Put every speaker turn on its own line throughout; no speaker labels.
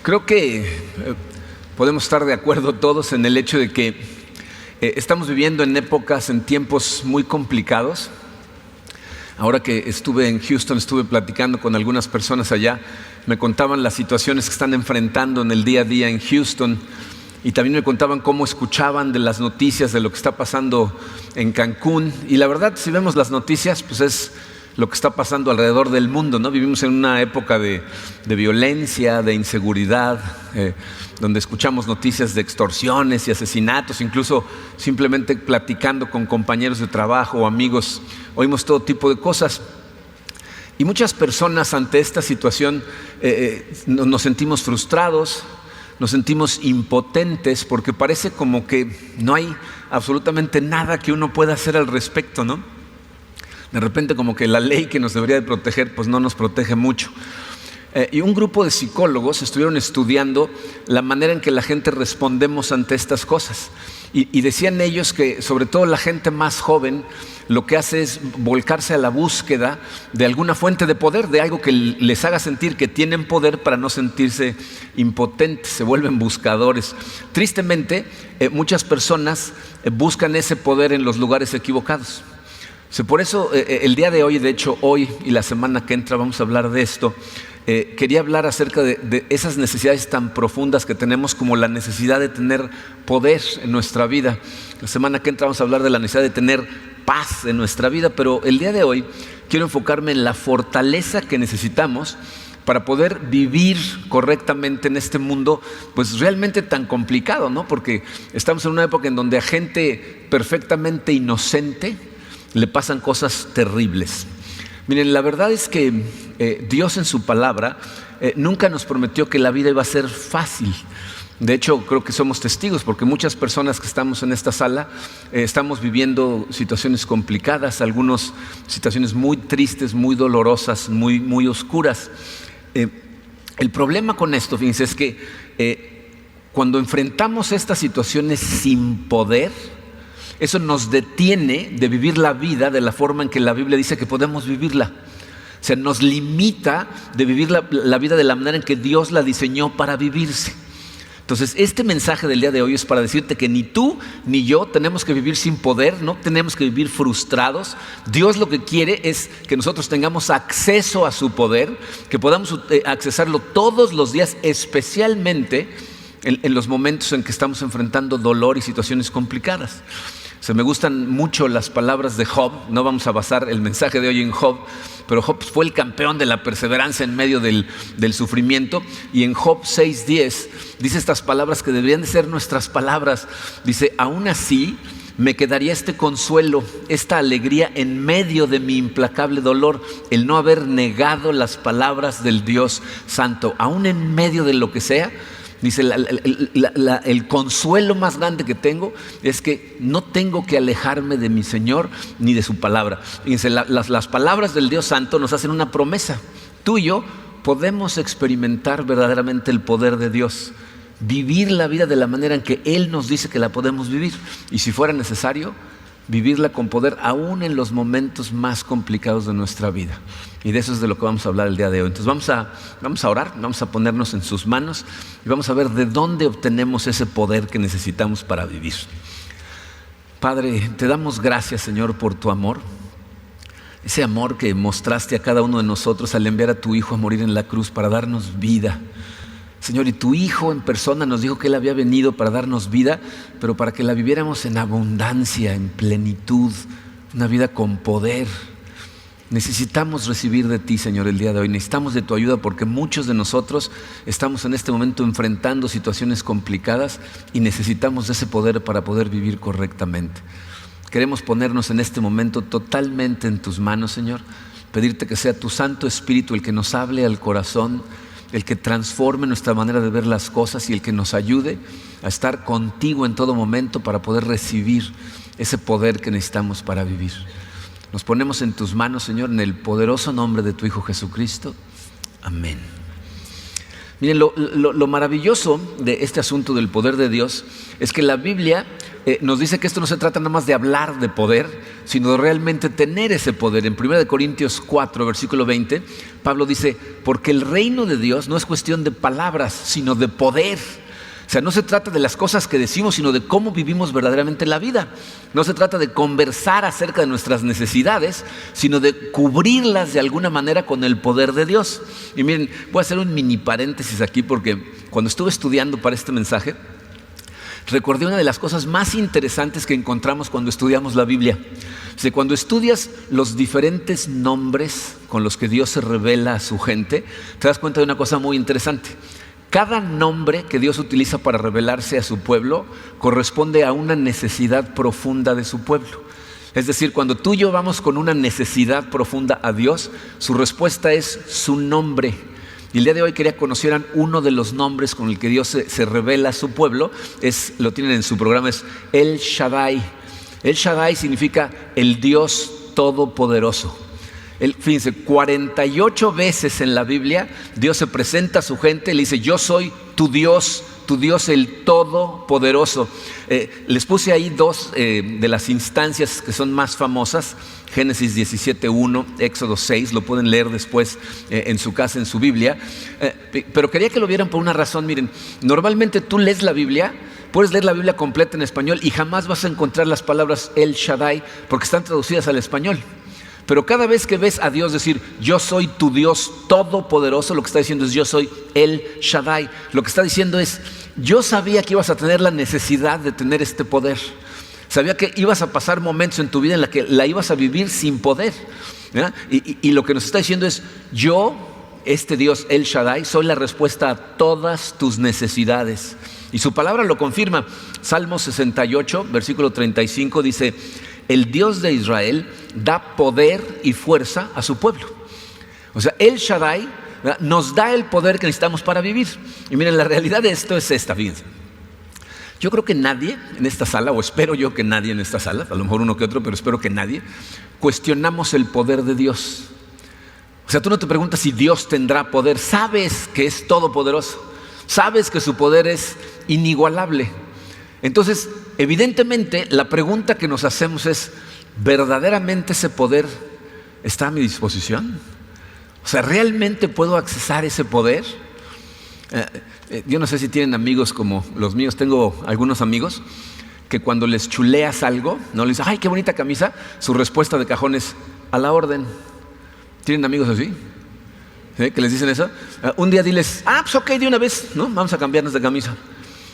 Creo que podemos estar de acuerdo todos en el hecho de que estamos viviendo en épocas, en tiempos muy complicados. Ahora que estuve en Houston, estuve platicando con algunas personas allá, me contaban las situaciones que están enfrentando en el día a día en Houston, y también me contaban cómo escuchaban de las noticias de lo que está pasando en Cancún. Y la verdad, si vemos las noticias, pues es lo que está pasando alrededor del mundo, ¿no? Vivimos en una época de violencia, de inseguridad, donde escuchamos noticias de extorsiones y asesinatos. Incluso simplemente platicando con compañeros de trabajo o amigos, oímos todo tipo de cosas. Y muchas personas ante esta situación nos sentimos frustrados, nos sentimos impotentes, porque parece como que no hay absolutamente nada que uno pueda hacer al respecto, ¿no? De repente como que la ley que nos debería de proteger pues no nos protege mucho. Y un grupo de psicólogos estuvieron estudiando la manera en que la gente respondemos ante estas cosas. Y decían ellos que sobre todo la gente más joven lo que hace es volcarse a la búsqueda de alguna fuente de poder, de algo que les haga sentir que tienen poder para no sentirse impotentes, se vuelven buscadores. Tristemente, muchas personas buscan ese poder en los lugares equivocados. Por eso el día de hoy, de hecho hoy y la semana que entra vamos a hablar de esto. Quería hablar acerca de esas necesidades tan profundas que tenemos, como la necesidad de tener poder en nuestra vida. La semana que entra vamos a hablar de la necesidad de tener paz en nuestra vida, pero el día de hoy quiero enfocarme en la fortaleza que necesitamos para poder vivir correctamente en este mundo, pues realmente tan complicado, ¿no? Porque estamos en una época en donde a gente perfectamente inocente le pasan cosas terribles. Miren, la verdad es que Dios en su palabra nunca nos prometió que la vida iba a ser fácil. De hecho, creo que somos testigos, porque muchas personas que estamos en esta sala estamos viviendo situaciones complicadas, algunas situaciones muy tristes, muy dolorosas, muy oscuras. El problema con esto, fíjense, es que cuando enfrentamos estas situaciones sin poder, eso nos detiene de vivir la vida de la forma en que la Biblia dice que podemos vivirla. O sea, nos limita de vivir la vida de la manera en que Dios la diseñó para vivirse. Entonces, este mensaje del día de hoy es para decirte que ni tú ni yo tenemos que vivir sin poder, no tenemos que vivir frustrados. Dios lo que quiere es que nosotros tengamos acceso a su poder, que podamos accesarlo todos los días, especialmente en los momentos en que estamos enfrentando dolor y situaciones complicadas. Me gustan mucho las palabras de Job. No vamos a basar el mensaje de hoy en Job, pero Job fue el campeón de la perseverancia en medio del sufrimiento. Y en Job 6:10 dice estas palabras que deberían de ser nuestras palabras. Dice: aún así me quedaría este consuelo, esta alegría en medio de mi implacable dolor, el no haber negado las palabras del Dios Santo. Aún en medio de lo que sea, dice, el consuelo más grande que tengo es que no tengo que alejarme de mi Señor ni de su palabra. Fíjense, las palabras del Dios Santo nos hacen una promesa. Tú y yo podemos experimentar verdaderamente el poder de Dios, vivir la vida de la manera en que Él nos dice que la podemos vivir, y si fuera necesario, vivirla con poder aún en los momentos más complicados de nuestra vida. Y de eso es de lo que vamos a hablar el día de hoy. Entonces vamos a orar, vamos a ponernos en sus manos y vamos a ver de dónde obtenemos ese poder que necesitamos para vivir. Padre, te damos gracias, Señor, por tu amor. Ese amor que mostraste a cada uno de nosotros al enviar a tu Hijo a morir en la cruz para darnos vida. Señor, y tu Hijo en persona nos dijo que Él había venido para darnos vida, pero para que la viviéramos en abundancia, en plenitud, una vida con poder. Necesitamos recibir de ti, Señor, el día de hoy. Necesitamos de tu ayuda, porque muchos de nosotros estamos en este momento enfrentando situaciones complicadas y necesitamos de ese poder para poder vivir correctamente. Queremos ponernos en este momento totalmente en tus manos, Señor. Pedirte que sea tu Santo Espíritu el que nos hable al corazón, el que transforme nuestra manera de ver las cosas y el que nos ayude a estar contigo en todo momento para poder recibir ese poder que necesitamos para vivir. Nos ponemos en tus manos, Señor, en el poderoso nombre de tu Hijo Jesucristo. Amén. Miren, lo maravilloso de este asunto del poder de Dios es que la Biblia nos dice que esto no se trata nada más de hablar de poder, sino de realmente tener ese poder. En 1 Corintios 4, versículo 20, Pablo dice, porque el reino de Dios no es cuestión de palabras, sino de poder. O sea, no se trata de las cosas que decimos, sino de cómo vivimos verdaderamente la vida. No se trata de conversar acerca de nuestras necesidades, sino de cubrirlas de alguna manera con el poder de Dios. Y miren, voy a hacer un mini paréntesis aquí porque cuando estuve estudiando para este mensaje, recordé una de las cosas más interesantes que encontramos cuando estudiamos la Biblia. O sea, cuando estudias los diferentes nombres con los que Dios se revela a su gente, te das cuenta de una cosa muy interesante. Cada nombre que Dios utiliza para revelarse a su pueblo corresponde a una necesidad profunda de su pueblo. Es decir, cuando tú y yo vamos con una necesidad profunda a Dios, su respuesta es su nombre. Y el día de hoy quería que conocieran uno de los nombres con el que Dios se revela a su pueblo. Lo tienen en su programa, es El Shaddai. El Shaddai significa el Dios Todopoderoso. Fíjense, 48 veces en la Biblia Dios se presenta a su gente y le dice, yo soy tu Dios el Todopoderoso. Les puse ahí dos de las instancias que son más famosas. Génesis 17:1, Éxodo 6, lo pueden leer después en su casa, en su Biblia. Pero quería que lo vieran por una razón. Miren, normalmente tú lees la Biblia, puedes leer la Biblia completa en español y jamás vas a encontrar las palabras El Shaddai porque están traducidas al español. Pero cada vez que ves a Dios decir, yo soy tu Dios Todopoderoso, lo que está diciendo es, yo soy El Shaddai. Lo que está diciendo es, yo sabía que ibas a tener la necesidad de tener este poder. Sabía que ibas a pasar momentos en tu vida en la que la ibas a vivir sin poder. Y lo que nos está diciendo es, yo, este Dios El Shaddai, soy la respuesta a todas tus necesidades. Y su palabra lo confirma. Salmo 68, versículo 35 dice, el Dios de Israel da poder y fuerza a su pueblo. O sea, El Shaddai, ¿verdad?, nos da el poder que necesitamos para vivir. Y miren, la realidad de esto es esta, fíjense. Yo creo que nadie en esta sala, o espero yo que nadie en esta sala, a lo mejor uno que otro, pero espero que nadie, cuestionamos el poder de Dios. O sea, tú no te preguntas si Dios tendrá poder. Sabes que es todopoderoso. Sabes que su poder es inigualable. Entonces, evidentemente, la pregunta que nos hacemos es, ¿verdaderamente ese poder está a mi disposición? O sea, ¿realmente puedo accesar ese poder? Yo no sé si tienen amigos como los míos. Tengo algunos amigos que cuando les chuleas algo, no les dices, ¡ay, qué bonita camisa! Su respuesta de cajón es, a la orden. ¿Tienen amigos así? ¿Sí? ¿Que les dicen eso? Un día diles, pues ok, de una vez, ¿no? Vamos a cambiarnos de camisa.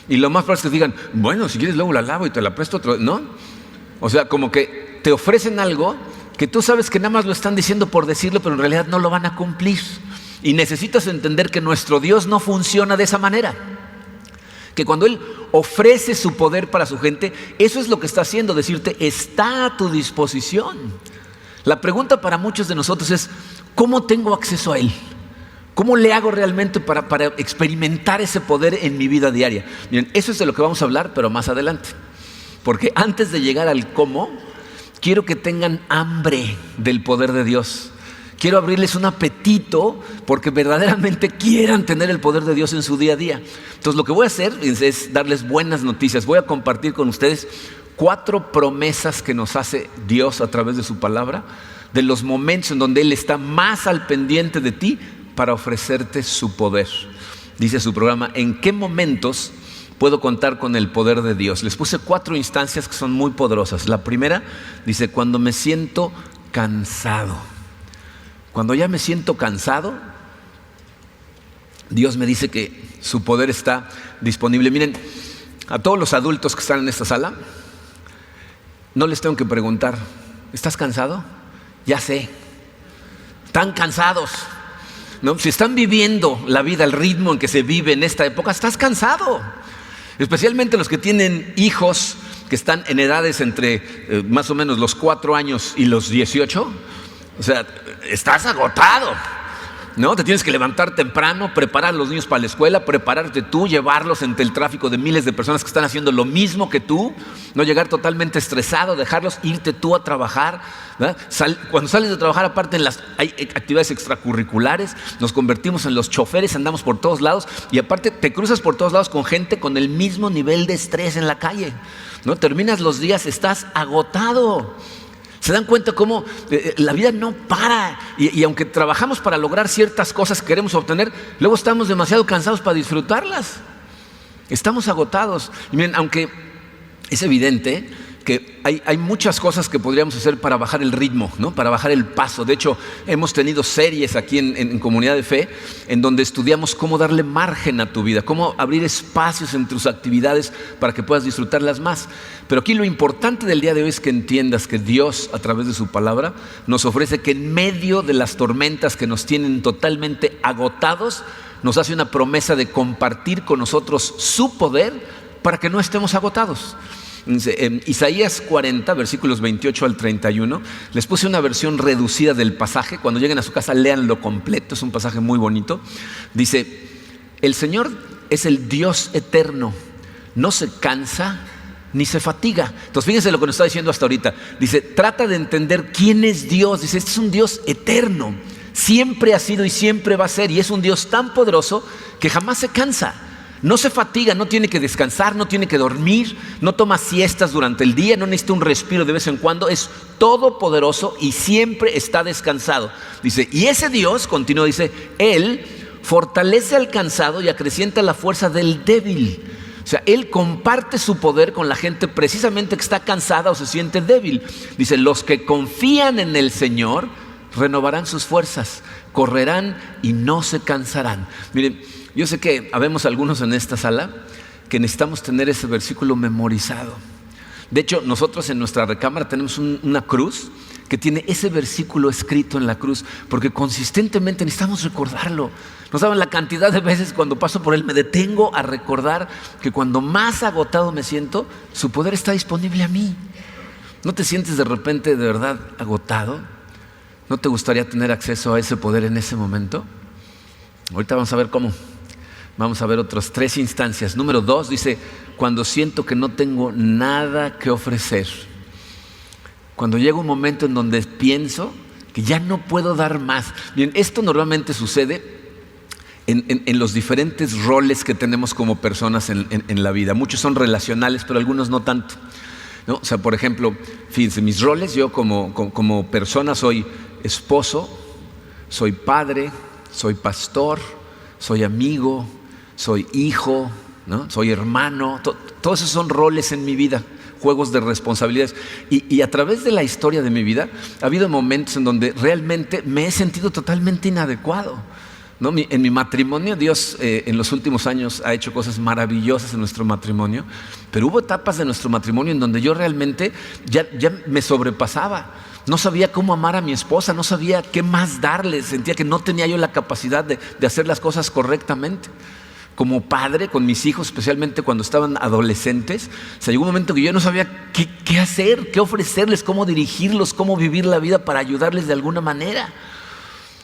Y lo más probable es que digan, bueno, si quieres luego la lavo y te la presto otro, ¿no? O sea, como que te ofrecen algo que tú sabes que nada más lo están diciendo por decirlo, pero en realidad no lo van a cumplir. Y necesitas entender que nuestro Dios no funciona de esa manera. Que cuando Él ofrece su poder para su gente, eso es lo que está haciendo, decirte, está a tu disposición. La pregunta para muchos de nosotros es, ¿cómo tengo acceso a Él? ¿Cómo le hago realmente para experimentar ese poder en mi vida diaria? Miren, eso es de lo que vamos a hablar, pero más adelante. Porque antes de llegar al cómo, quiero que tengan hambre del poder de Dios. Quiero abrirles un apetito porque verdaderamente quieran tener el poder de Dios en su día a día. Entonces lo que voy a hacer es darles buenas noticias. Voy a compartir con ustedes 4 promesas que nos hace Dios a través de su palabra, de los momentos en donde Él está más al pendiente de ti para ofrecerte su poder. Dice su programa, ¿en qué momentos puedo contar con el poder de Dios? Les puse 4 instancias que son muy poderosas. La primera dice, cuando me siento cansado. Cuando ya me siento cansado, Dios me dice que su poder está disponible. Miren, a todos los adultos que están en esta sala, no les tengo que preguntar, ¿estás cansado? Ya sé, están cansados, ¿no? Si están viviendo la vida, el ritmo en que se vive en esta época, estás cansado. Especialmente los que tienen hijos que están en edades entre más o menos los 4 años y los 18. O sea, estás agotado. ¿no? Te tienes que levantar temprano, preparar a los niños para la escuela, prepararte tú, llevarlos entre el tráfico de miles de personas que están haciendo lo mismo que tú, no llegar totalmente estresado, dejarlos, irte tú a trabajar, ¿verdad? Cuando sales de trabajar, aparte hay actividades extracurriculares, nos convertimos en los choferes, andamos por todos lados y aparte te cruzas por todos lados con gente con el mismo nivel de estrés en la calle, ¿no? Terminas los días, estás agotado. ¿Se dan cuenta cómo la vida no para? Y aunque trabajamos para lograr ciertas cosas que queremos obtener, luego estamos demasiado cansados para disfrutarlas. Estamos agotados. Y miren, aunque es evidente que hay muchas cosas que podríamos hacer para bajar el ritmo, ¿no? Para bajar el paso. De hecho, hemos tenido series aquí en Comunidad de Fe en donde estudiamos cómo darle margen a tu vida, cómo abrir espacios en tus actividades para que puedas disfrutarlas más. Pero aquí lo importante del día de hoy es que entiendas que Dios, a través de su palabra, nos ofrece que en medio de las tormentas que nos tienen totalmente agotados, nos hace una promesa de compartir con nosotros su poder para que no estemos agotados. En Isaías 40, versículos 28 al 31, les puse una versión reducida del pasaje. Cuando lleguen a su casa, léanlo completo, es un pasaje muy bonito. Dice: el Señor es el Dios eterno, no se cansa ni se fatiga. Entonces fíjense lo que nos está diciendo hasta ahorita. Dice, trata de entender quién es Dios. Dice, este es un Dios eterno, siempre ha sido y siempre va a ser, y es un Dios tan poderoso que jamás se cansa. No se fatiga, no tiene que descansar, no tiene que dormir, no toma siestas durante el día, no necesita un respiro de vez en cuando, es todopoderoso y siempre está descansado. Dice, y ese Dios, continúa, dice, Él fortalece al cansado y acrecienta la fuerza del débil. O sea, Él comparte su poder con la gente precisamente que está cansada o se siente débil. Dice, los que confían en el Señor renovarán sus fuerzas, correrán y no se cansarán. Miren, yo sé que habemos algunos en esta sala que necesitamos tener ese versículo memorizado. De hecho, nosotros en nuestra recámara tenemos una cruz que tiene ese versículo escrito en la cruz, porque consistentemente necesitamos recordarlo. No saben la cantidad de veces cuando paso por él me detengo a recordar que cuando más agotado me siento, su poder está disponible a mí. ¿No te sientes de repente de verdad agotado? ¿No te gustaría tener acceso a ese poder en ese momento? Ahorita vamos a ver cómo. Vamos a ver otras 3 instancias. Número 2 dice, cuando siento que no tengo nada que ofrecer. Cuando llega un momento en donde pienso que ya no puedo dar más. Bien, esto normalmente sucede en los diferentes roles que tenemos como personas en la vida. Muchos son relacionales, pero algunos no tanto, ¿no? O sea, por ejemplo, fíjense, mis roles, yo como persona soy esposo, soy padre, soy pastor, soy amigo, soy hijo, ¿no? Soy hermano. Todos esos son roles en mi vida, juegos de responsabilidades. Y a través de la historia de mi vida ha habido momentos en donde realmente me he sentido totalmente inadecuado, ¿no? En mi matrimonio, Dios en los últimos años ha hecho cosas maravillosas en nuestro matrimonio, pero hubo etapas de nuestro matrimonio en donde yo realmente ya me sobrepasaba. No sabía cómo amar a mi esposa, no sabía qué más darle, sentía que no tenía yo la capacidad de hacer las cosas correctamente. Como padre, con mis hijos, especialmente cuando estaban adolescentes, o sea, llegó un momento que yo no sabía qué hacer, qué ofrecerles, cómo dirigirlos, cómo vivir la vida para ayudarles de alguna manera,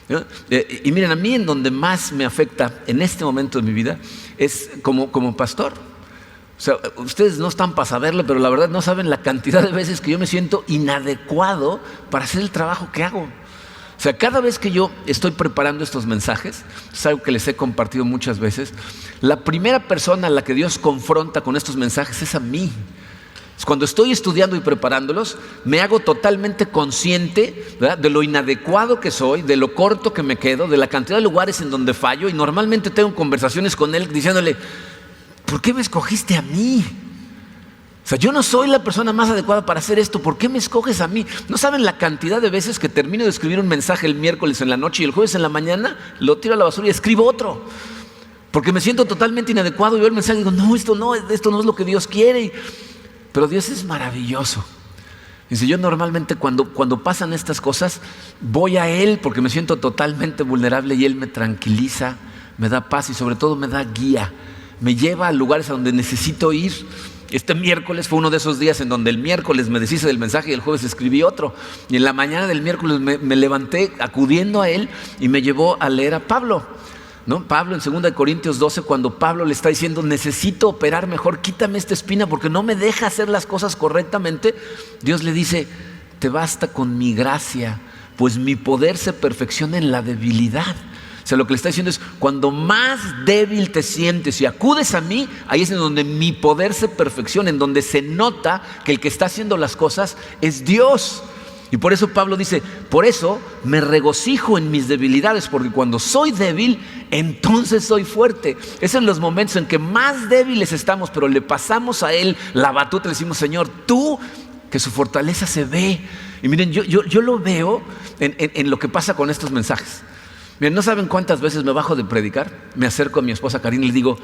¿no? Y miren, a mí en donde más me afecta en este momento de mi vida es como pastor. O sea, ustedes no están para saberlo, pero la verdad no saben la cantidad de veces que yo me siento inadecuado para hacer el trabajo que hago. O sea, cada vez que yo estoy preparando estos mensajes, es algo que les he compartido muchas veces, la primera persona a la que Dios confronta con estos mensajes es a mí. Cuando estoy estudiando y preparándolos, me hago totalmente consciente, ¿verdad?, de lo inadecuado que soy, de lo corto que me quedo, de la cantidad de lugares en donde fallo, y normalmente tengo conversaciones con Él diciéndole, ¿por qué me escogiste a mí? O sea, yo no soy la persona más adecuada para hacer esto. ¿Por qué me escoges a mí? No saben la cantidad de veces que termino de escribir un mensaje el miércoles en la noche y el jueves en la mañana lo tiro a la basura y escribo otro. Porque me siento totalmente inadecuado y veo el mensaje y digo, no, esto no es lo que Dios quiere. Pero Dios es maravilloso. Dice, yo normalmente cuando pasan estas cosas voy a Él porque me siento totalmente vulnerable y Él me tranquiliza, me da paz y sobre todo me da guía. Me lleva a lugares a donde necesito ir. Este miércoles fue uno de esos días en donde el miércoles me deshice del mensaje y el jueves escribí otro. Y en la mañana del miércoles me levanté acudiendo a él y me llevó a leer a Pablo, ¿no? Pablo en 2 Corintios 12, cuando Pablo le está diciendo, necesito operar mejor, quítame esta espina porque no me deja hacer las cosas correctamente. Dios le dice, te basta con mi gracia, pues mi poder se perfecciona en la debilidad. O sea, lo que le está diciendo es, cuando más débil te sientes y acudes a mí, ahí es en donde mi poder se perfecciona, en donde se nota que el que está haciendo las cosas es Dios. Y por eso Pablo dice, por eso me regocijo en mis debilidades, porque cuando soy débil, entonces soy fuerte. Es en los momentos en que más débiles estamos, pero le pasamos a Él la batuta, le decimos, Señor, tú, que su fortaleza se ve. Y miren, yo lo veo en lo que pasa con estos mensajes. Miren, no saben cuántas veces me bajo de predicar, me acerco a mi esposa Karina y le digo,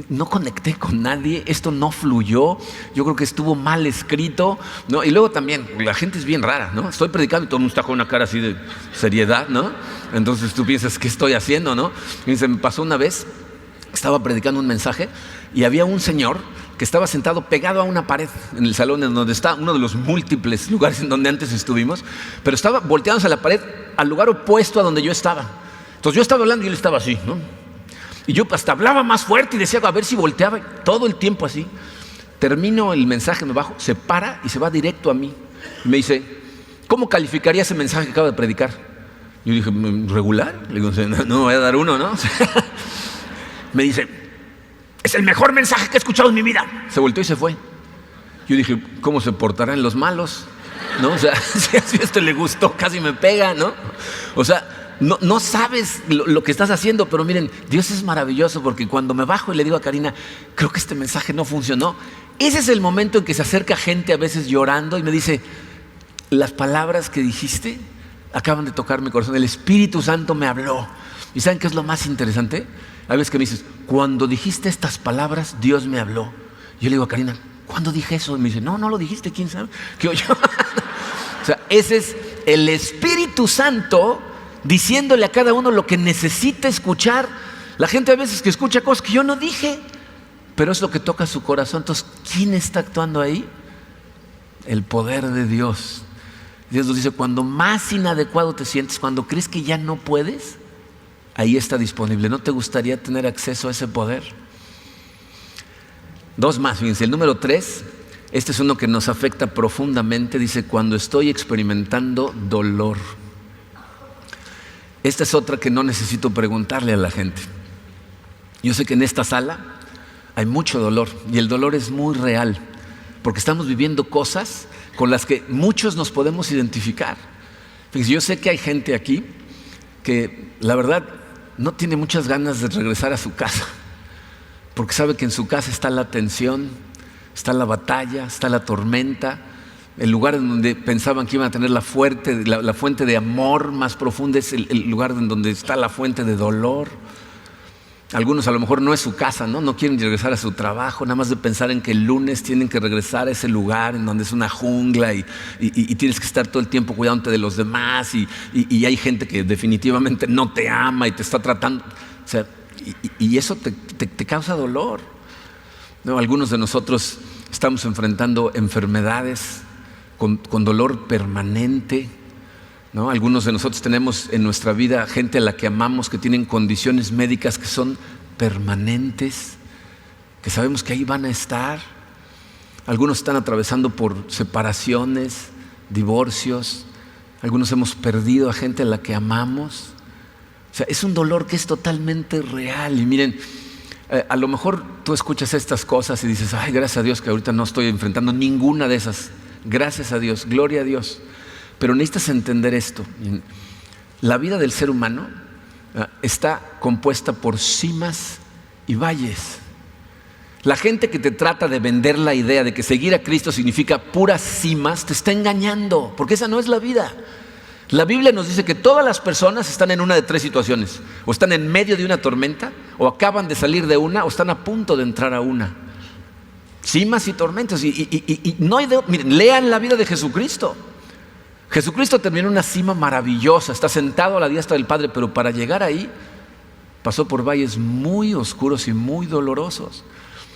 no conecté con nadie, esto no fluyó, yo creo que estuvo mal escrito, ¿no? Y luego también, la gente es bien rara, ¿no? Estoy predicando y todo el mundo está con una cara así de seriedad, ¿no? Entonces tú piensas, ¿qué estoy haciendo, no? Y se me pasó una vez, estaba predicando un mensaje y había un señor que estaba sentado pegado a una pared en el salón en donde está uno de los múltiples lugares en donde antes estuvimos, pero estaba volteándose a la pared al lugar opuesto a donde yo estaba. Entonces yo estaba hablando y él estaba así, ¿no? Y yo hasta hablaba más fuerte y decía, a ver si volteaba, todo el tiempo así. Termino el mensaje, me bajo, se para y se va directo a mí. Y me dice, ¿cómo calificaría ese mensaje que acabo de predicar? Yo dije, ¿regular? Le digo, no me voy a dar uno, ¿no? Me dice, es el mejor mensaje que he escuchado en mi vida. Se volteó y se fue. Yo dije, ¿cómo se portarán los malos? ¿No? O sea, si a este le gustó, casi me pega, ¿no? O sea, no sabes lo que estás haciendo, pero miren, Dios es maravilloso porque cuando me bajo y le digo a Karina, creo que este mensaje no funcionó, ese es el momento en que se acerca gente a veces llorando y me dice, las palabras que dijiste acaban de tocar mi corazón, el Espíritu Santo me habló. ¿Y saben qué es lo más interesante? Hay veces que me dices, cuando dijiste estas palabras, Dios me habló. Yo le digo a Karina, ¿cuándo dije eso? Y me dice, no lo dijiste, ¿quién sabe? ¿Qué oyó? O sea, ese es el Espíritu Santo diciéndole a cada uno lo que necesita escuchar. La gente a veces que escucha cosas que yo no dije, pero es lo que toca su corazón. Entonces, ¿quién está actuando ahí? El poder de Dios. Dios nos dice, cuando más inadecuado te sientes, cuando crees que ya no puedes, ahí está disponible. ¿No te gustaría tener acceso a ese poder? Dos más, fíjense. El número 3, este es uno que nos afecta profundamente. Dice, cuando estoy experimentando dolor. Esta es otra que no necesito preguntarle a la gente. Yo sé que en esta sala hay mucho dolor y el dolor es muy real porque estamos viviendo cosas con las que muchos nos podemos identificar. Fíjense, yo sé que hay gente aquí que la verdad no tiene muchas ganas de regresar a su casa porque sabe que en su casa está la tensión, está la batalla, está la tormenta, el lugar en donde pensaban que iban a tener la fuente de amor más profunda es el lugar en donde está la fuente de dolor. Algunos a lo mejor no es su casa, no quieren regresar a su trabajo, nada más de pensar en que el lunes tienen que regresar a ese lugar en donde es una jungla y tienes que estar todo el tiempo cuidándote de los demás y hay gente que definitivamente no te ama y te está tratando, o sea, y eso te causa dolor, ¿no? Algunos de nosotros estamos enfrentando enfermedades con dolor permanente, ¿no? Algunos de nosotros tenemos en nuestra vida gente a la que amamos que tienen condiciones médicas que son permanentes, que sabemos que ahí van a estar. Algunos están atravesando por separaciones, divorcios. Algunos hemos perdido a gente a la que amamos. O sea, es un dolor que es totalmente real. Y miren, a lo mejor tú escuchas estas cosas y dices, ay, gracias a Dios que ahorita no estoy enfrentando ninguna de esas. Gracias a Dios, gloria a Dios. Pero necesitas entender esto. La vida del ser humano está compuesta por cimas y valles. La gente que te trata de vender la idea de que seguir a Cristo significa puras cimas, te está engañando, porque esa no es la vida. La Biblia nos dice que todas las personas están en una de 3 situaciones. O están en medio de una tormenta, o acaban de salir de una, o están a punto de entrar a una. Cimas y tormentas. Y no hay miren, lean la vida de Jesucristo. Jesucristo terminó en una cima maravillosa, está sentado a la diestra del Padre, pero para llegar ahí pasó por valles muy oscuros y muy dolorosos.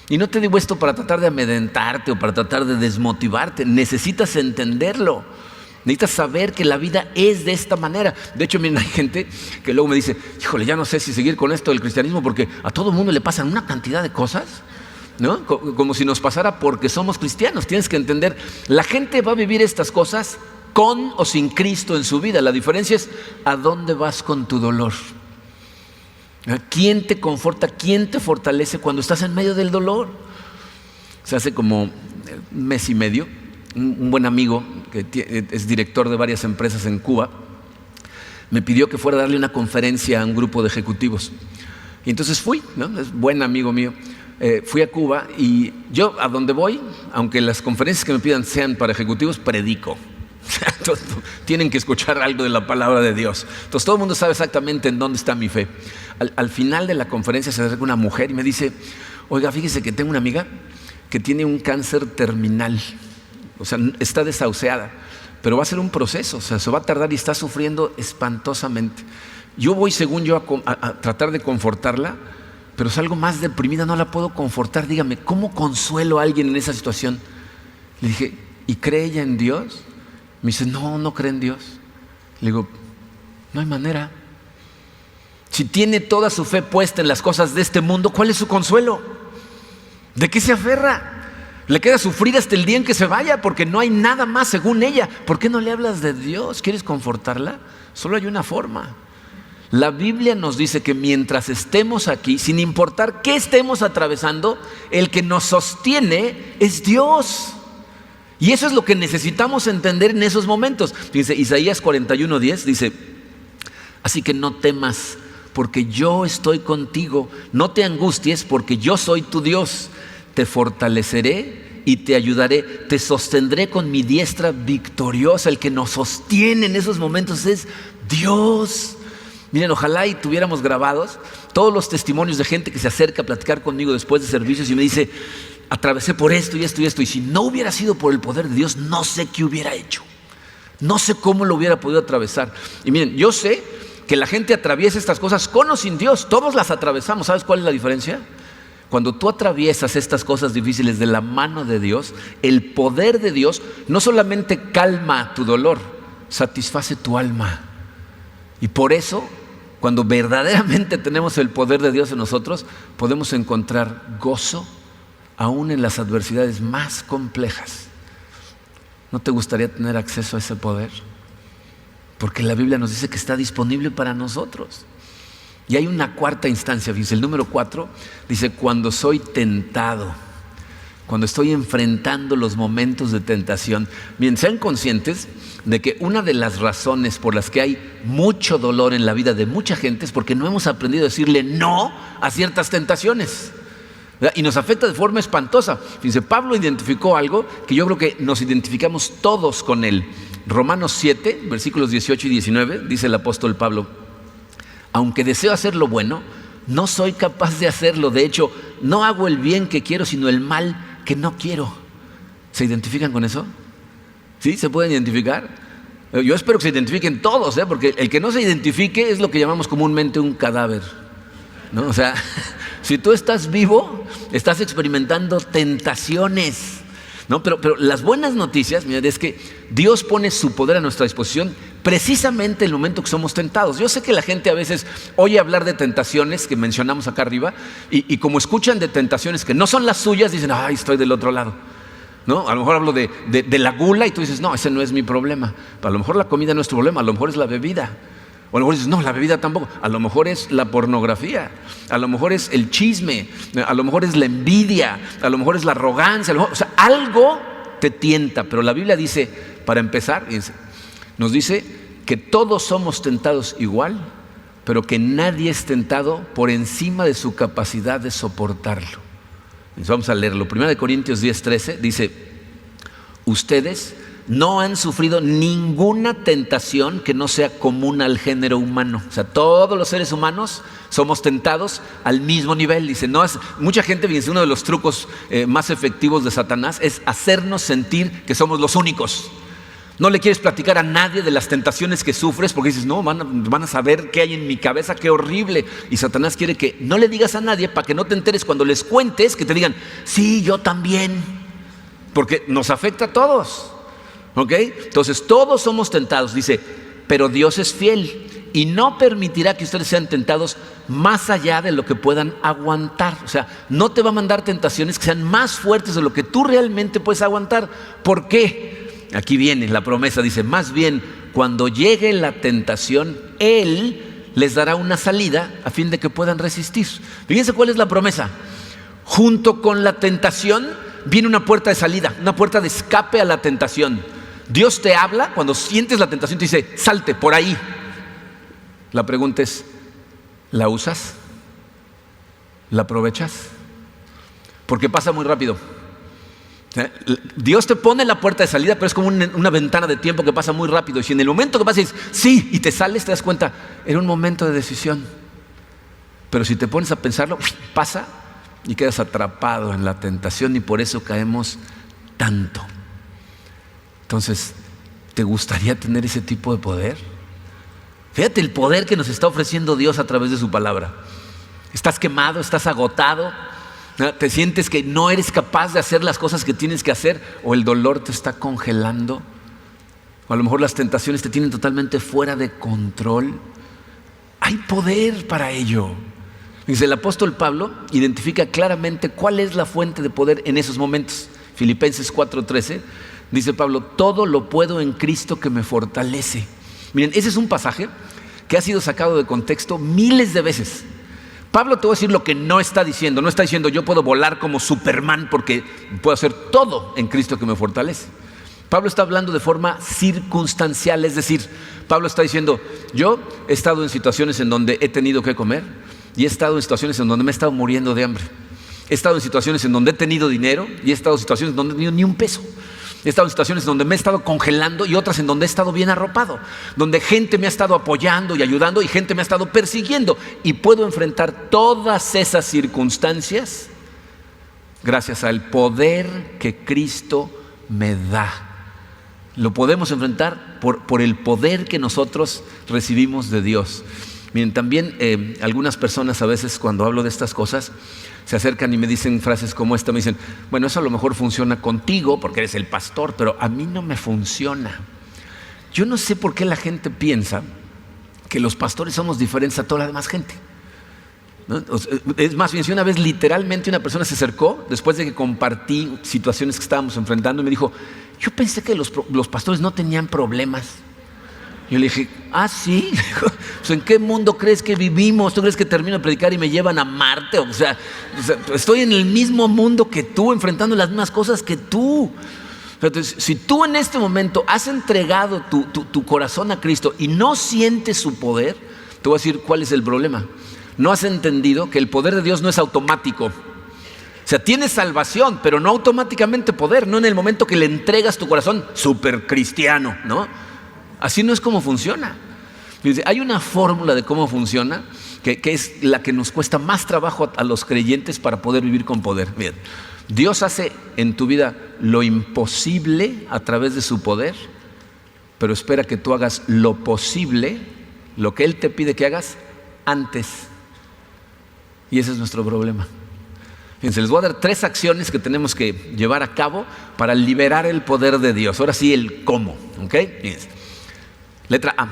Y no te digo esto para tratar de amedrentarte o para tratar de desmotivarte. Necesitas entenderlo. Necesitas saber que la vida es de esta manera. De hecho, miren, hay gente que luego me dice, híjole, ya no sé si seguir con esto del cristianismo porque a todo mundo le pasan una cantidad de cosas, ¿no? Como si nos pasara porque somos cristianos. Tienes que entender, la gente va a vivir estas cosas con o sin Cristo en su vida. La diferencia es a dónde vas con tu dolor. ¿Quién te conforta? ¿Quién te fortalece cuando estás en medio del dolor? Hace como un mes y medio, un buen amigo que es director de varias empresas en Cuba me pidió que fuera a darle una conferencia a un grupo de ejecutivos. Y entonces fui, ¿no? Es buen amigo mío. Fui a Cuba y yo a donde voy, aunque las conferencias que me pidan sean para ejecutivos, predico. Tienen que escuchar algo de la palabra de Dios. Entonces todo el mundo sabe exactamente en dónde está mi fe. Al final de la conferencia se acerca una mujer y me dice, oiga, fíjese que tengo una amiga que tiene un cáncer terminal. O sea, está desahuciada, pero va a ser un proceso, o sea, se va a tardar y está sufriendo espantosamente. Yo voy, según yo, a tratar de confortarla, pero salgo más deprimida, no la puedo confortar. Dígame, ¿cómo consuelo a alguien en esa situación? Le dije, ¿y cree ella en Dios? Me dice, no cree en Dios. Le digo, no hay manera. Si tiene toda su fe puesta en las cosas de este mundo, ¿cuál es su consuelo? ¿De qué se aferra? Le queda sufrir hasta el día en que se vaya porque no hay nada más según ella. ¿Por qué no le hablas de Dios? ¿Quieres confortarla? Solo hay una forma. La Biblia nos dice que mientras estemos aquí, sin importar qué estemos atravesando, el que nos sostiene es Dios. Y eso es lo que necesitamos entender en esos momentos. Dice Isaías 41:10, dice, así que no temas porque yo estoy contigo, no te angusties porque yo soy tu Dios, te fortaleceré y te ayudaré, te sostendré con mi diestra victoriosa. El que nos sostiene en esos momentos es Dios. Miren, ojalá y tuviéramos grabados todos los testimonios de gente que se acerca a platicar conmigo después de servicios y me dice, atravesé por esto y esto y esto, y si no hubiera sido por el poder de Dios, no sé qué hubiera hecho, no sé cómo lo hubiera podido atravesar. Y miren, yo sé que la gente atraviesa estas cosas con o sin Dios, todos las atravesamos. ¿Sabes cuál es la diferencia? Cuando tú atraviesas estas cosas difíciles de la mano de Dios, el poder de Dios no solamente calma tu dolor, satisface tu alma. Y por eso, cuando verdaderamente tenemos el poder de Dios en nosotros, podemos encontrar gozo aún en las adversidades más complejas. ¿No te gustaría tener acceso a ese poder? Porque la Biblia nos dice que está disponible para nosotros. Y hay una cuarta instancia, fíjense, el número 4 dice, cuando soy tentado, cuando estoy enfrentando los momentos de tentación. Miren, sean conscientes de que una de las razones por las que hay mucho dolor en la vida de mucha gente es porque no hemos aprendido a decirle no a ciertas tentaciones. Y nos afecta de forma espantosa. Fíjense, Pablo identificó algo que yo creo que nos identificamos todos con él. Romanos 7, versículos 18 y 19, dice el apóstol Pablo, aunque deseo hacer lo bueno, no soy capaz de hacerlo. De hecho, no hago el bien que quiero, sino el mal que no quiero. ¿Se identifican con eso? ¿Sí? ¿Se pueden identificar? Yo espero que se identifiquen todos, porque el que no se identifique es lo que llamamos comúnmente un cadáver, ¿no? O sea, si tú estás vivo, estás experimentando tentaciones, ¿no? Pero las buenas noticias, mirad, es que Dios pone su poder a nuestra disposición precisamente en el momento que somos tentados. Yo sé que la gente a veces oye hablar de tentaciones que mencionamos acá arriba y como escuchan de tentaciones que no son las suyas, dicen, ay, estoy del otro lado, ¿no? A lo mejor hablo de la gula y tú dices, no, ese no es mi problema. A lo mejor la comida no es tu problema, a lo mejor es la bebida. O a lo mejor dices, no, la bebida tampoco. A lo mejor es la pornografía, a lo mejor es el chisme, a lo mejor es la envidia, a lo mejor es la arrogancia, o sea, algo te tienta. Pero la Biblia dice, para empezar, nos dice que todos somos tentados igual, pero que nadie es tentado por encima de su capacidad de soportarlo. Entonces vamos a leerlo. 1 Corintios 10:13 dice, ustedes no han sufrido ninguna tentación que no sea común al género humano. O sea, todos los seres humanos somos tentados al mismo nivel. Dice, mucha gente, fíjense, uno de los trucos más efectivos de Satanás es hacernos sentir que somos los únicos. No le quieres platicar a nadie de las tentaciones que sufres porque dices, no, van a saber qué hay en mi cabeza, qué horrible. Y Satanás quiere que no le digas a nadie para que no te enteres cuando les cuentes, que te digan, sí, yo también. Porque nos afecta a todos. ¿Ok? Entonces todos somos tentados, dice, pero Dios es fiel y no permitirá que ustedes sean tentados más allá de lo que puedan aguantar. O sea, no te va a mandar tentaciones que sean más fuertes de lo que tú realmente puedes aguantar. ¿Por qué? Aquí viene la promesa, dice, más bien cuando llegue la tentación, Él les dará una salida a fin de que puedan resistir. Fíjense cuál es la promesa. Junto con la tentación viene una puerta de salida, una puerta de escape a la tentación. Dios te habla, cuando sientes la tentación te dice, salte por ahí. La pregunta es, ¿la usas? ¿La aprovechas? Porque pasa muy rápido. Dios te pone la puerta de salida, pero es como una ventana de tiempo que pasa muy rápido. Y si en el momento que pasa dices, sí, y te sales, te das cuenta, era un momento de decisión. Pero si te pones a pensarlo, pasa y quedas atrapado en la tentación y por eso caemos tanto. Entonces, ¿te gustaría tener ese tipo de poder? Fíjate el poder que nos está ofreciendo Dios a través de su palabra. Estás quemado, estás agotado, te sientes que no eres capaz de hacer las cosas que tienes que hacer, o el dolor te está congelando, o a lo mejor las tentaciones te tienen totalmente fuera de control. Hay poder para ello. Dice, el apóstol Pablo identifica claramente cuál es la fuente de poder en esos momentos. Filipenses 4:13 dice Pablo, todo lo puedo en Cristo que me fortalece. Miren, ese es un pasaje que ha sido sacado de contexto miles de veces. Pablo te va a decir lo que no está diciendo. No está diciendo yo puedo volar como Superman porque puedo hacer todo en Cristo que me fortalece. Pablo está hablando de forma circunstancial, es decir, Pablo está diciendo, yo he estado en situaciones en donde he tenido que comer y he estado en situaciones en donde me he estado muriendo de hambre. He estado en situaciones en donde he tenido dinero y he estado en situaciones en donde no he tenido ni un peso. He estado en situaciones donde me he estado congelando y otras en donde he estado bien arropado, donde gente me ha estado apoyando y ayudando y gente me ha estado persiguiendo, y puedo enfrentar todas esas circunstancias gracias al poder que Cristo me da. Lo podemos enfrentar por el poder que nosotros recibimos de Dios. Miren, también algunas personas a veces cuando hablo de estas cosas se acercan y me dicen frases como esta, me dicen, bueno, eso a lo mejor funciona contigo porque eres el pastor, pero a mí no me funciona. Yo no sé por qué la gente piensa que los pastores somos diferentes a toda la demás gente, ¿no? Es más bien, si una vez literalmente una persona se acercó después de que compartí situaciones que estábamos enfrentando y me dijo, yo pensé que los pastores no tenían problemas. Yo le dije, ¿sí? Pues, ¿en qué mundo crees que vivimos? ¿Tú crees que termino de predicar y me llevan a Marte? O sea, estoy en el mismo mundo que tú, enfrentando las mismas cosas que tú. Entonces, si tú en este momento has entregado tu corazón a Cristo y no sientes su poder, te voy a decir cuál es el problema. No has entendido que el poder de Dios no es automático. O sea, tienes salvación, pero no automáticamente poder. No en el momento que le entregas tu corazón, súper cristiano, ¿no? Así no es como funciona. Hay una fórmula de cómo funciona que es la que nos cuesta más trabajo a los creyentes para poder vivir con poder. Bien, Dios hace en tu vida lo imposible a través de su poder, pero espera que tú hagas lo posible, lo que Él te pide que hagas antes. Y ese es nuestro problema. Fíjense, les voy a dar 3 acciones que tenemos que llevar a cabo para liberar el poder de Dios. Ahora sí, el cómo, ¿ok? Fíjense. Letra A.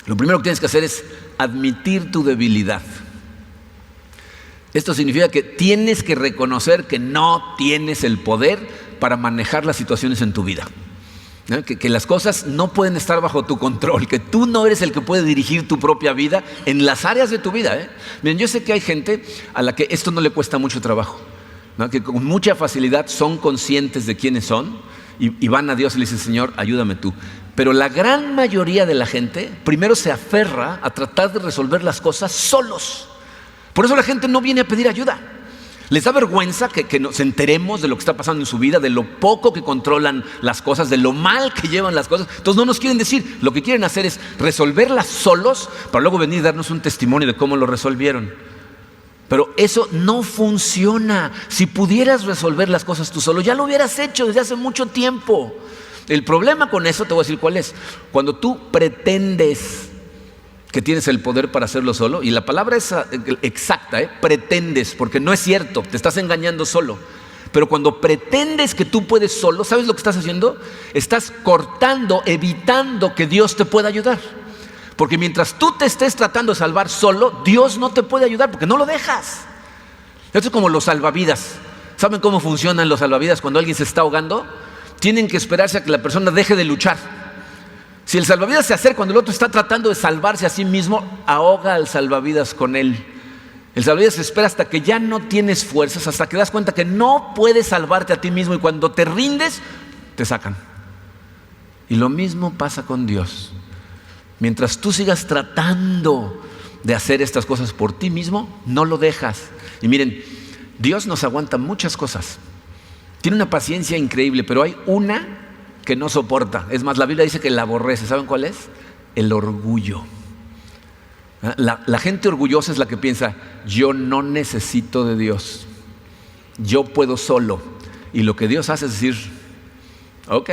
Lo primero que tienes que hacer es admitir tu debilidad. Esto significa que tienes que reconocer que no tienes el poder para manejar las situaciones en tu vida, ¿no? Que las cosas no pueden estar bajo tu control, que tú no eres el que puede dirigir tu propia vida en las áreas de tu vida, ¿eh? Miren, yo sé que hay gente a la que esto no le cuesta mucho trabajo, ¿no? Que con mucha facilidad son conscientes de quiénes son y van a Dios y le dicen, Señor, ayúdame tú. Pero la gran mayoría de la gente primero se aferra a tratar de resolver las cosas solos. Por eso la gente no viene a pedir ayuda. Les da vergüenza que nos enteremos de lo que está pasando en su vida, de lo poco que controlan las cosas, de lo mal que llevan las cosas. Entonces no nos quieren decir. Lo que quieren hacer es resolverlas solos para luego venir y darnos un testimonio de cómo lo resolvieron. Pero eso no funciona. Si pudieras resolver las cosas tú solo, ya lo hubieras hecho desde hace mucho tiempo. El problema con eso, te voy a decir cuál es. Cuando tú pretendes que tienes el poder para hacerlo solo, y la palabra es exacta, pretendes, porque no es cierto, te estás engañando solo. Pero cuando pretendes que tú puedes solo, ¿sabes lo que estás haciendo? Estás cortando, evitando que Dios te pueda ayudar. Porque mientras tú te estés tratando de salvar solo, Dios no te puede ayudar porque no lo dejas. Esto es como los salvavidas. ¿Saben cómo funcionan los salvavidas cuando alguien se está ahogando? Tienen que esperarse a que la persona deje de luchar. Si el salvavidas se acerca cuando el otro está tratando de salvarse a sí mismo, ahoga al salvavidas con él. El salvavidas se espera hasta que ya no tienes fuerzas, hasta que das cuenta que no puedes salvarte a ti mismo, y cuando te rindes, te sacan. Y lo mismo pasa con Dios. Mientras tú sigas tratando de hacer estas cosas por ti mismo, no lo dejas. Y miren, Dios nos aguanta muchas cosas. Tiene una paciencia increíble, pero hay una que no soporta. Es más, la Biblia dice que la aborrece. ¿Saben cuál es? El orgullo. La gente orgullosa es la que piensa: yo no necesito de Dios, yo puedo solo. Y lo que Dios hace es decir: ok.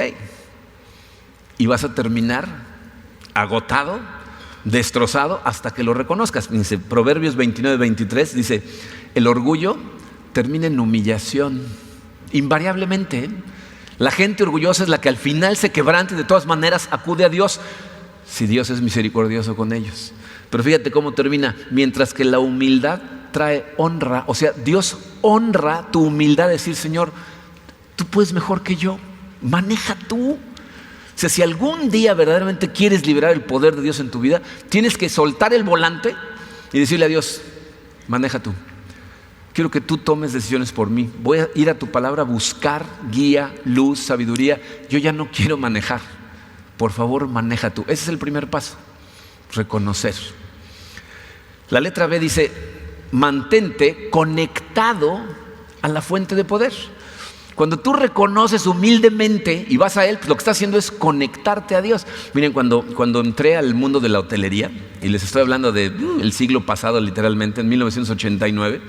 Y vas a terminar agotado, destrozado, hasta que lo reconozcas. Dice Proverbios 29-23, dice: el orgullo termina en humillación, invariablemente. La gente orgullosa es la que al final se quebranta y de todas maneras acude a Dios, si Dios es misericordioso con ellos. Pero fíjate cómo termina: mientras que la humildad trae honra. O sea, Dios honra tu humildad, decir: Señor, tú puedes mejor que yo, maneja tú. O sea, si algún día verdaderamente quieres liberar el poder de Dios en tu vida, tienes que soltar el volante y decirle a Dios: maneja tú. Quiero que tú tomes decisiones por mí. Voy a ir a tu palabra a buscar guía, luz, sabiduría. Yo ya no quiero manejar. Por favor, maneja tú. Ese es el primer paso: reconocer. La letra B dice: mantente conectado a la fuente de poder. Cuando tú reconoces humildemente y vas a Él, pues lo que estás haciendo es conectarte a Dios. Miren, cuando entré al mundo de la hotelería, y les estoy hablando del siglo pasado literalmente, en 1989,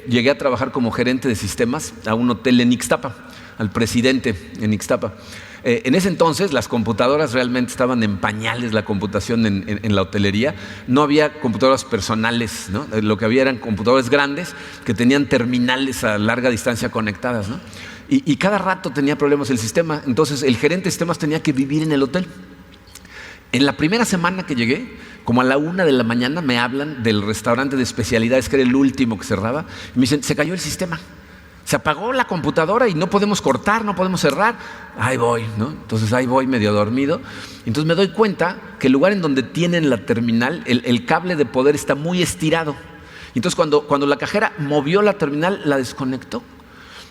llegué a trabajar como gerente de sistemas a un hotel en Ixtapa, al presidente en Ixtapa. En ese entonces las computadoras realmente estaban en pañales, la computación en la hotelería. No había computadoras personales, ¿no? Lo que había eran computadoras grandes que tenían terminales a larga distancia conectadas, ¿no? Y cada rato tenía problemas el sistema. Entonces el gerente de sistemas tenía que vivir en el hotel. En la primera semana que llegué, como a la 1 de la mañana, me hablan del restaurante de especialidades, que era el último que cerraba, y me dicen: se cayó el sistema. Se apagó la computadora y no podemos cortar, no podemos cerrar. Ahí voy, ¿no? Entonces ahí voy medio dormido. Entonces me doy cuenta que el lugar en donde tienen la terminal, el cable de poder está muy estirado. Entonces cuando la cajera movió la terminal, la desconectó.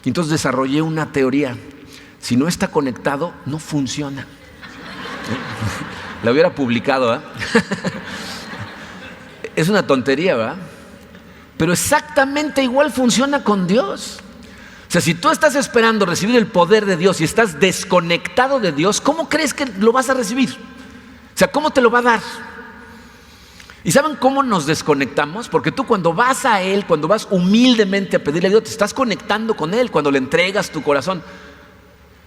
Entonces desarrollé una teoría: si no está conectado, no funciona. La hubiera publicado, ¿verdad? Es una tontería, ¿verdad? Pero exactamente igual funciona con Dios. O sea, si tú estás esperando recibir el poder de Dios y estás desconectado de Dios, ¿cómo crees que lo vas a recibir? O sea, ¿cómo te lo va a dar? ¿Y saben cómo nos desconectamos? Porque tú cuando vas a Él, cuando vas humildemente a pedirle a Dios, te estás conectando con Él, cuando le entregas tu corazón.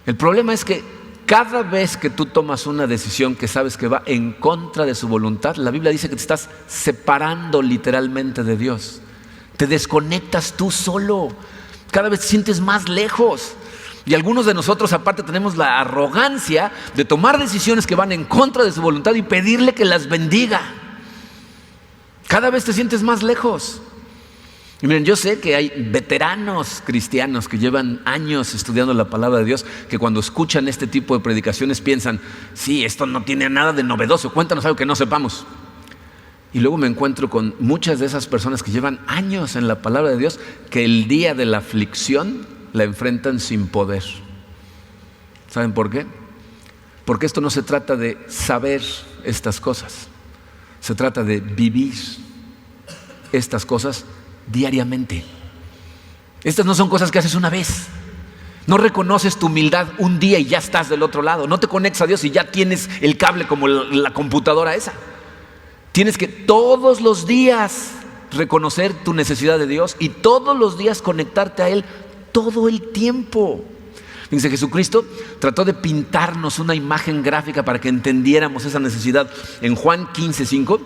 El problema es que cada vez que tú tomas una decisión que sabes que va en contra de su voluntad, la Biblia dice que te estás separando literalmente de Dios. Te desconectas tú solo. Cada vez te sientes más lejos. Y algunos de nosotros aparte tenemos la arrogancia de tomar decisiones que van en contra de su voluntad y pedirle que las bendiga. Cada vez te sientes más lejos. Y miren, yo sé que hay veteranos cristianos que llevan años estudiando la palabra de Dios, que cuando escuchan este tipo de predicaciones piensan: sí, esto no tiene nada de novedoso, cuéntanos algo que no sepamos. Y luego me encuentro con muchas de esas personas que llevan años en la palabra de Dios, que el día de la aflicción la enfrentan sin poder. ¿Saben por qué? Porque esto no se trata de saber estas cosas, se trata de vivir estas cosas diariamente. Estas no son cosas que haces una vez. No reconoces tu humildad un día y ya estás del otro lado. No te conectas a Dios y ya tienes el cable como la computadora esa. Tienes que todos los días reconocer tu necesidad de Dios y todos los días conectarte a Él todo el tiempo. Fíjense, Jesucristo trató de pintarnos una imagen gráfica para que entendiéramos esa necesidad. En Juan 15:5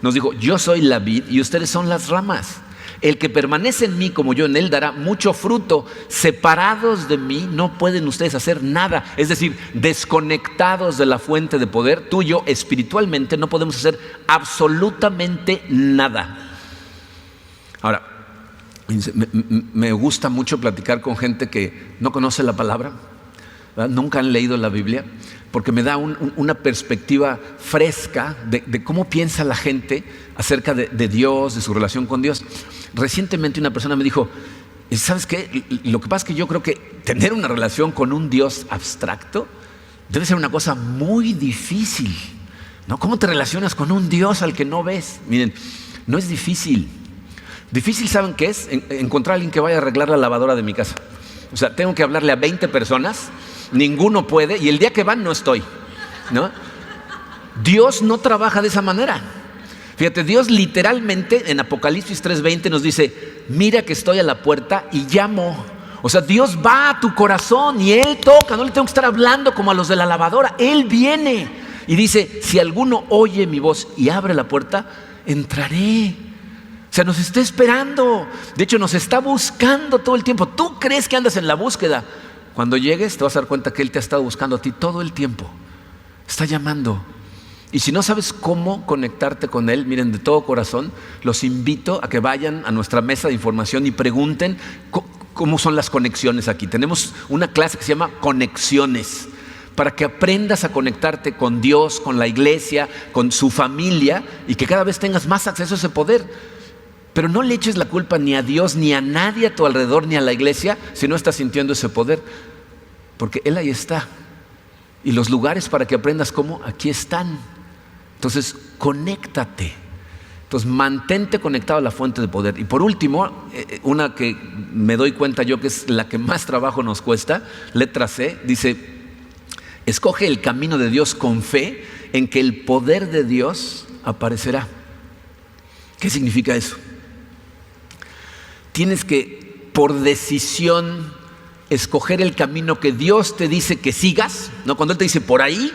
nos dijo: yo soy la vid y ustedes son las ramas. El que permanece en mí como yo en él dará mucho fruto. Separados de mí no pueden ustedes hacer nada. Es decir, desconectados de la fuente de poder, tú y yo espiritualmente no podemos hacer absolutamente nada. Ahora, me gusta mucho platicar con gente que no conoce la palabra, ¿verdad? Nunca han leído la Biblia, porque me da una perspectiva fresca de cómo piensa la gente acerca de Dios, de su relación con Dios. Recientemente una persona me dijo: ¿sabes qué? Lo que pasa es que yo creo que tener una relación con un Dios abstracto debe ser una cosa muy difícil, ¿no? ¿Cómo te relacionas con un Dios al que no ves? Miren, no es difícil. Difícil, ¿saben qué es? Encontrar a alguien que vaya a arreglar la lavadora de mi casa. O sea, tengo que hablarle a 20 personas, ninguno puede, y el día que van no estoy, ¿no? Dios no trabaja de esa manera. Fíjate, Dios literalmente en Apocalipsis 3:20 nos dice: mira que estoy a la puerta y llamo. O sea, Dios va a tu corazón y Él toca. No le tengo que estar hablando como a los de la lavadora. Él viene y dice: si alguno oye mi voz y abre la puerta, entraré. O sea, nos está esperando. De hecho, nos está buscando todo el tiempo. Tú crees que andas en la búsqueda. Cuando llegues te vas a dar cuenta que Él te ha estado buscando a ti todo el tiempo. Está llamando. Y si no sabes cómo conectarte con Él, miren, de todo corazón, los invito a que vayan a nuestra mesa de información y pregunten cómo son las conexiones aquí. Tenemos una clase que se llama Conexiones, para que aprendas a conectarte con Dios, con la iglesia, con su familia, y que cada vez tengas más acceso a ese poder. Pero no le eches la culpa ni a Dios, ni a nadie a tu alrededor, ni a la iglesia, si no estás sintiendo ese poder. Porque Él ahí está. Y los lugares para que aprendas cómo, aquí están. Entonces, conéctate. Entonces, mantente conectado a la fuente de poder. Y por último, una que me doy cuenta yo que es la que más trabajo nos cuesta, letra C, dice: escoge el camino de Dios con fe en que el poder de Dios aparecerá. ¿Qué significa eso? Tienes que, por decisión, escoger el camino que Dios te dice que sigas, ¿no? Cuando Él te dice por ahí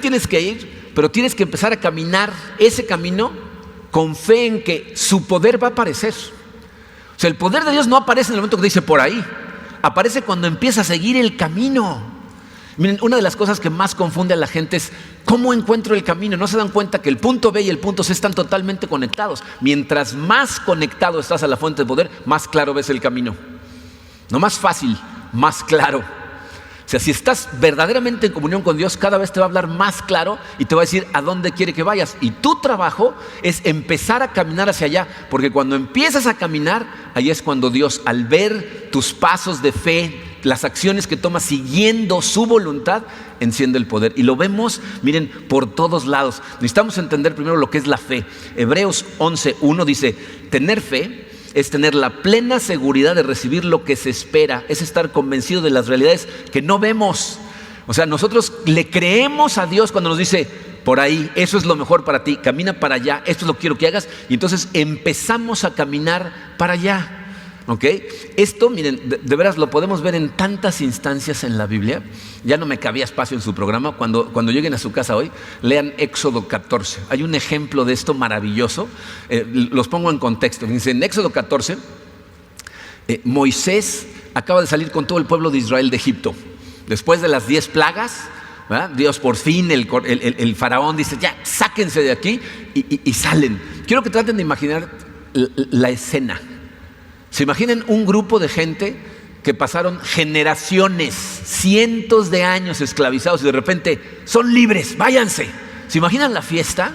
tienes que ir, pero tienes que empezar a caminar ese camino con fe en que su poder va a aparecer. O sea, el poder de Dios no aparece en el momento que te dice por ahí, aparece cuando empieza a seguir el camino. Miren, una de las cosas que más confunde a la gente es: ¿cómo encuentro el camino? No se dan cuenta que el punto B y el punto C están totalmente conectados. Mientras más conectado estás a la fuente de poder, más claro ves el camino. No más fácil, más claro. O sea, si estás verdaderamente en comunión con Dios, cada vez te va a hablar más claro y te va a decir a dónde quiere que vayas. Y tu trabajo es empezar a caminar hacia allá, porque cuando empiezas a caminar, ahí es cuando Dios, al ver tus pasos de fe, las acciones que tomas siguiendo su voluntad, enciende el poder. Y lo vemos, miren, por todos lados. Necesitamos entender primero lo que es la fe. Hebreos 11:1 dice: tener fe es tener la plena seguridad de recibir lo que se espera, es estar convencido de las realidades que no vemos. O sea, nosotros le creemos a Dios cuando nos dice: por ahí, eso es lo mejor para ti, camina para allá, esto es lo que quiero que hagas, y entonces empezamos a caminar para allá. ¿Ok? Esto, miren, de veras lo podemos ver en tantas instancias en la Biblia. Ya no me cabía espacio en su programa. Cuando lleguen a su casa hoy, lean Éxodo 14. Hay un ejemplo de esto maravilloso. Los pongo en contexto. Fíjense, en Éxodo 14, Moisés acaba de salir con todo el pueblo de Israel de Egipto. Después de las 10 plagas, ¿verdad? Dios por fin, el faraón dice: ya, sáquense de aquí, y salen. Quiero que traten de imaginar la escena. Se imaginen un grupo de gente que pasaron generaciones, cientos de años esclavizados, y de repente son libres, váyanse. ¿Se imaginan la fiesta?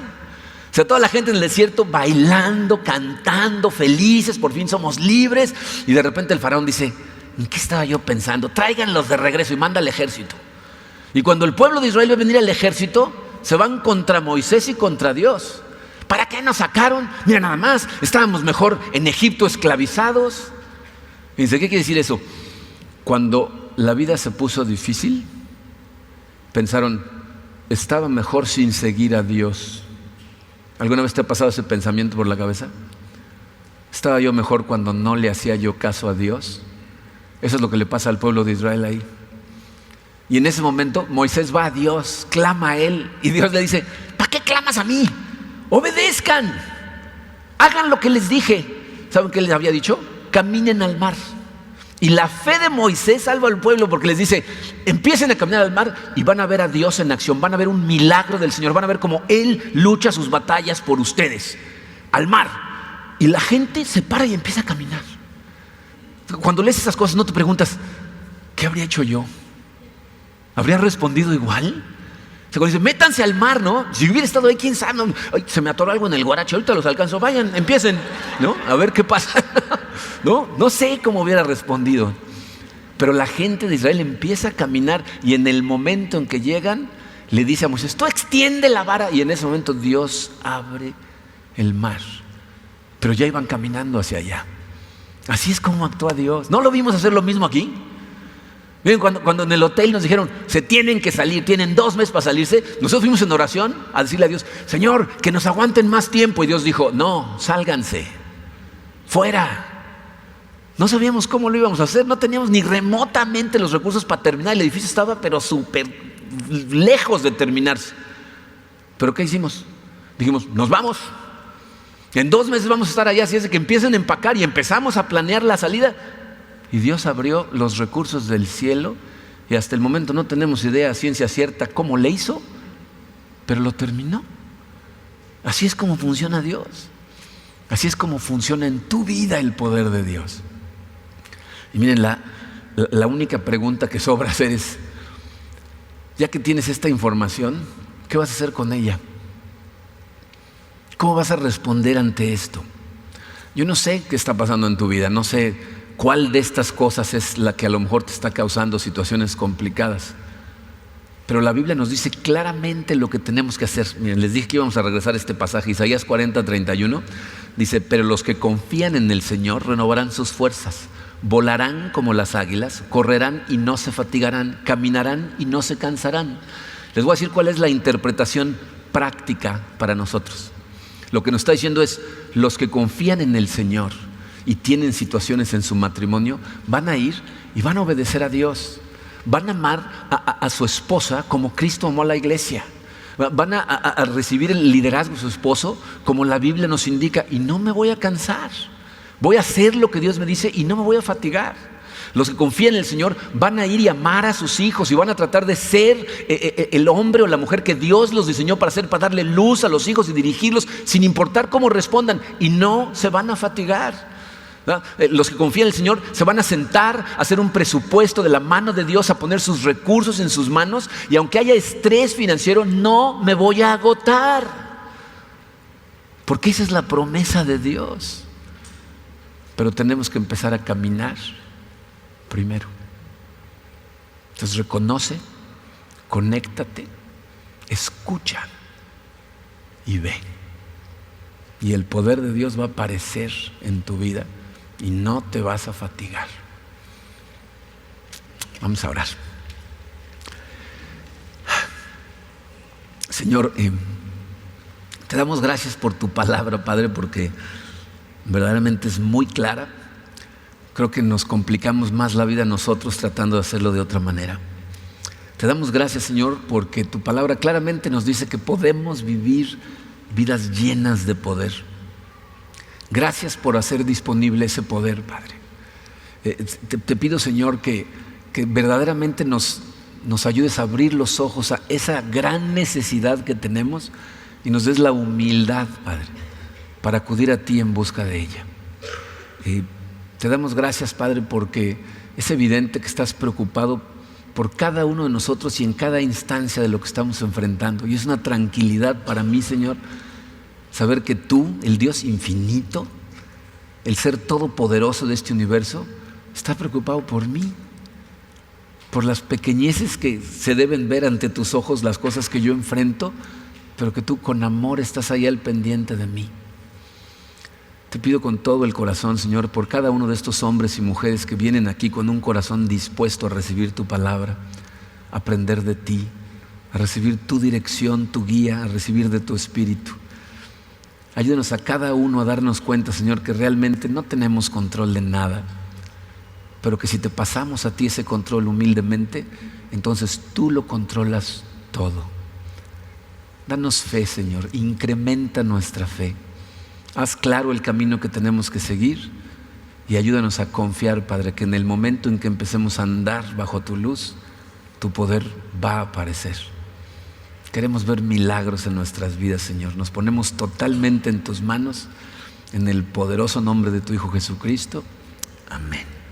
O sea, toda la gente en el desierto bailando, cantando, felices, por fin somos libres. Y de repente el faraón dice: ¿en qué estaba yo pensando? Tráiganlos de regreso, y manda al ejército. Y cuando el pueblo de Israel ve venir al ejército, se van contra Moisés y contra Dios. ¿Para qué nos sacaron? Mira nada más, estábamos mejor en Egipto esclavizados. Fíjense, ¿qué quiere decir eso? Cuando la vida se puso difícil, pensaron: estaba mejor sin seguir a Dios. ¿Alguna vez te ha pasado ese pensamiento por la cabeza? ¿Estaba yo mejor cuando no le hacía yo caso a Dios? Eso es lo que le pasa al pueblo de Israel ahí. Y en ese momento Moisés va a Dios, clama a Él, y Dios le dice: ¿para qué clamas a mí? Obedezcan, hagan lo que les dije. ¿Saben qué les había dicho? Caminen al mar. Y la fe de Moisés salva al pueblo, porque les dice: empiecen a caminar al mar y van a ver a Dios en acción, van a ver un milagro del Señor, van a ver cómo Él lucha sus batallas por ustedes. Al mar. Y la gente se para y empieza a caminar. Cuando lees esas cosas no te preguntas: ¿qué habría hecho yo? ¿Habría respondido igual? Cuando dice: métanse al mar, ¿no? Si hubiera estado ahí, quién sabe, no, ay, se me atoró algo en el guarache, ahorita los alcanzo, vayan, empiecen, ¿no? A ver qué pasa. No sé cómo hubiera respondido. Pero la gente de Israel empieza a caminar, y en el momento en que llegan, le dice a Moisés: tú extiende la vara. Y en ese momento Dios abre el mar. Pero ya iban caminando hacia allá. Así es como actúa Dios. ¿No lo vimos hacer lo mismo aquí? Miren, cuando en el hotel nos dijeron: se tienen que salir, tienen 2 meses para salirse, nosotros fuimos en oración a decirle a Dios: Señor, que nos aguanten más tiempo. Y Dios dijo: no, sálganse, fuera. No sabíamos cómo lo íbamos a hacer, no teníamos ni remotamente los recursos para terminar. El edificio estaba pero súper lejos de terminarse. ¿Pero qué hicimos? Dijimos: nos vamos. En 2 meses vamos a estar allá, así es de que empiecen a empacar. Y empezamos a planear la salida. Y Dios abrió los recursos del cielo, y hasta el momento no tenemos idea a ciencia cierta cómo le hizo, pero lo terminó. Así es como funciona Dios. Así es como funciona en tu vida el poder de Dios. Y miren, la única pregunta que sobra hacer es: ya que tienes esta información, ¿qué vas a hacer con ella? ¿Cómo vas a responder ante esto? Yo no sé qué está pasando en tu vida, no sé cuál de estas cosas es la que a lo mejor te está causando situaciones complicadas. Pero la Biblia nos dice claramente lo que tenemos que hacer. Miren, les dije que íbamos a regresar a este pasaje, Isaías 40:31. Dice: pero los que confían en el Señor renovarán sus fuerzas, volarán como las águilas, correrán y no se fatigarán, caminarán y no se cansarán. Les voy a decir cuál es la interpretación práctica para nosotros. Lo que nos está diciendo es: los que confían en el Señor y tienen situaciones en su matrimonio, van a ir y van a obedecer a Dios. Van a amar a su esposa como Cristo amó a la iglesia. Van a recibir el liderazgo de su esposo como la Biblia nos indica. Y no me voy a cansar. Voy a hacer lo que Dios me dice y no me voy a fatigar. Los que confían en el Señor van a ir y amar a sus hijos, y van a tratar de ser el hombre o la mujer que Dios los diseñó para ser, para darle luz a los hijos y dirigirlos sin importar cómo respondan. Y no se van a fatigar. Los que confían en el Señor se van a sentar a hacer un presupuesto de la mano de Dios, a poner sus recursos en sus manos, y aunque haya estrés financiero, no me voy a agotar, porque esa es la promesa de Dios. Pero tenemos que empezar a caminar primero. Entonces reconoce, conéctate, escucha y ve, y el poder de Dios va a aparecer en tu vida y no te vas a fatigar. Vamos a orar. Señor, te damos gracias por tu palabra, Padre, porque verdaderamente es muy clara. Creo que nos complicamos más la vida nosotros tratando de hacerlo de otra manera. Te damos gracias, Señor, porque tu palabra claramente nos dice que podemos vivir vidas llenas de poder. Gracias por hacer disponible ese poder, Padre. Te pido, Señor, que verdaderamente nos ayudes a abrir los ojos a esa gran necesidad que tenemos, y nos des la humildad, Padre, para acudir a ti en busca de ella. Te damos gracias, Padre, porque es evidente que estás preocupado por cada uno de nosotros y en cada instancia de lo que estamos enfrentando. Y es una tranquilidad para mí, Señor, saber que tú, el Dios infinito, el ser todopoderoso de este universo, está preocupado por mí, por las pequeñeces que se deben ver ante tus ojos, las cosas que yo enfrento, pero que tú con amor estás ahí al pendiente de mí. Te pido con todo el corazón, Señor, por cada uno de estos hombres y mujeres que vienen aquí con un corazón dispuesto a recibir tu palabra, a aprender de ti, a recibir tu dirección, tu guía, a recibir de tu espíritu. Ayúdanos a cada uno a darnos cuenta, Señor, que realmente no tenemos control de nada, pero que si te pasamos a ti ese control humildemente, entonces tú lo controlas todo. Danos fe, Señor, incrementa nuestra fe. Haz claro el camino que tenemos que seguir y ayúdanos a confiar, Padre, que en el momento en que empecemos a andar bajo tu luz, tu poder va a aparecer. Queremos ver milagros en nuestras vidas, Señor. Nos ponemos totalmente en tus manos, en el poderoso nombre de tu Hijo Jesucristo. Amén.